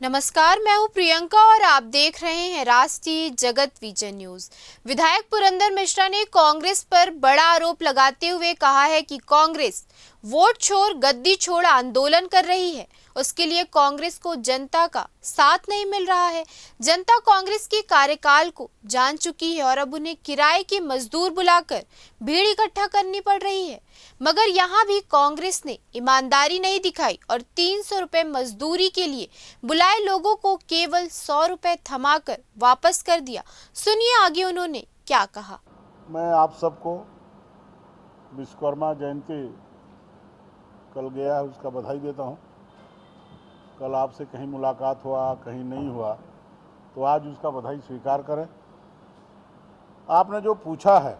नमस्कार, मैं हूं प्रियंका और आप देख रहे हैं राष्ट्रीय जगत विजन न्यूज। विधायक पुरंदर मिश्रा ने कांग्रेस पर बड़ा आरोप लगाते हुए कहा है कि कांग्रेस वोट छोड़ गद्दी छोड़ आंदोलन कर रही है। उसके लिए कांग्रेस को जनता का साथ नहीं मिल रहा है। जनता कांग्रेस के कार्यकाल को जान चुकी है और अब उन्हें किराए के मजदूर बुलाकर भीड़ इकट्ठा करनी पड़ रही है। मगर यहाँ भी कांग्रेस ने ईमानदारी नहीं दिखाई और 300 रुपए मजदूरी के लिए बुलाए लोगों को केवल 100 रुपए थमाकर वापस कर दिया। सुनिए आगे उन्होंने क्या कहा। मैं आप सबको विश्वकर्मा जयंती कल गया है उसका बधाई देता हूँ। कल आपसे कहीं मुलाकात हुआ कहीं नहीं हुआ तो आज उसका बधाई स्वीकार करें। आपने जो पूछा है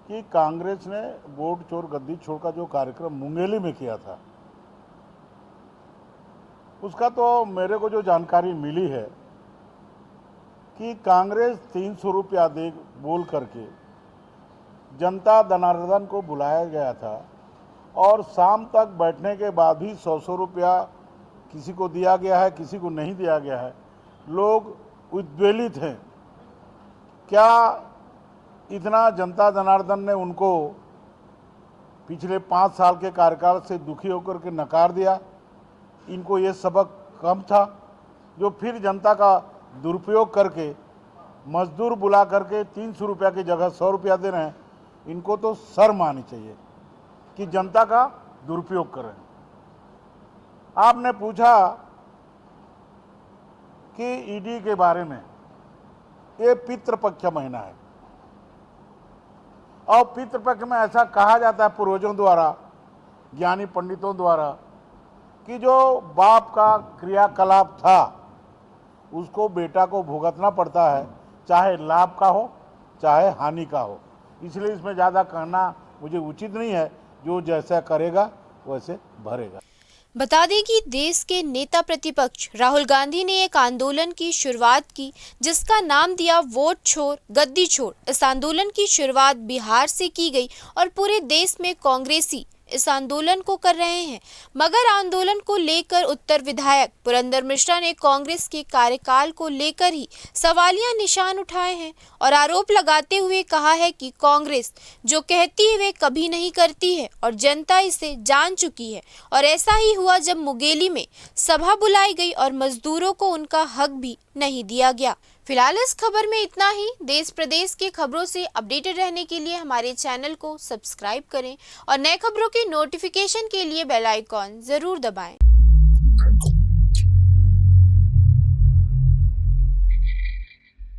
कि कांग्रेस ने वोट चोर गद्दी छोड़ का जो कार्यक्रम मुंगेली में किया था, उसका तो मेरे को जो जानकारी मिली है कि कांग्रेस 300 रुपया दे बोल करके जनता जनार्दन को बुलाया गया था और शाम तक बैठने के बाद ही 100 रुपया किसी को दिया गया है, किसी को नहीं दिया गया है। लोग उद्वेलित हैं। क्या इतना जनता जनार्दन ने उनको पिछले 5 साल के कार्यकाल से दुखी होकर के नकार दिया? इनको ये सबक कम था जो फिर जनता का दुरुपयोग करके मजदूर बुला करके 300 रुपया की जगह 100 रुपया दे रहे हैं। इनको तो शर्म आनी चाहिए कि जनता का दुरुपयोग कर रहे हैं। आपने पूछा कि ईडी के बारे में। ये पितृपक्ष महीना है और पितृपक्ष में ऐसा कहा जाता है पूर्वजों द्वारा, ज्ञानी पंडितों द्वारा, कि जो बाप का क्रियाकलाप था उसको बेटा को भुगतना पड़ता है, चाहे लाभ का हो चाहे हानि का हो। इसलिए इसमें ज़्यादा कहना मुझे उचित नहीं है। जो जैसा करेगा वैसे भरेगा। बता दें कि देश के नेता प्रतिपक्ष राहुल गांधी ने एक आंदोलन की शुरुआत की जिसका नाम दिया वोट छोड़ गद्दी छोड़। इस आंदोलन की शुरुआत बिहार से की गई और पूरे देश में कांग्रेसी इस आंदोलन को कर रहे हैं। मगर आंदोलन को लेकर उत्तर विधायक पुरंदर मिश्रा ने कांग्रेस के कार्यकाल को लेकर ही सवालिया निशान उठाए हैं और आरोप लगाते हुए कहा है कि कांग्रेस जो कहती है वे कभी नहीं करती है और जनता इसे जान चुकी है। और ऐसा ही हुआ जब मुंगेली में सभा बुलाई गई और मजदूरों को उनका हक भी नहीं दिया गया। फिलहाल इस खबर में इतना ही। देश प्रदेश की खबरों से अपडेटेड रहने के लिए हमारे चैनल को सब्सक्राइब करें और नए खबरों की नोटिफिकेशन के लिए बेल आइकॉन जरूर दबाएं।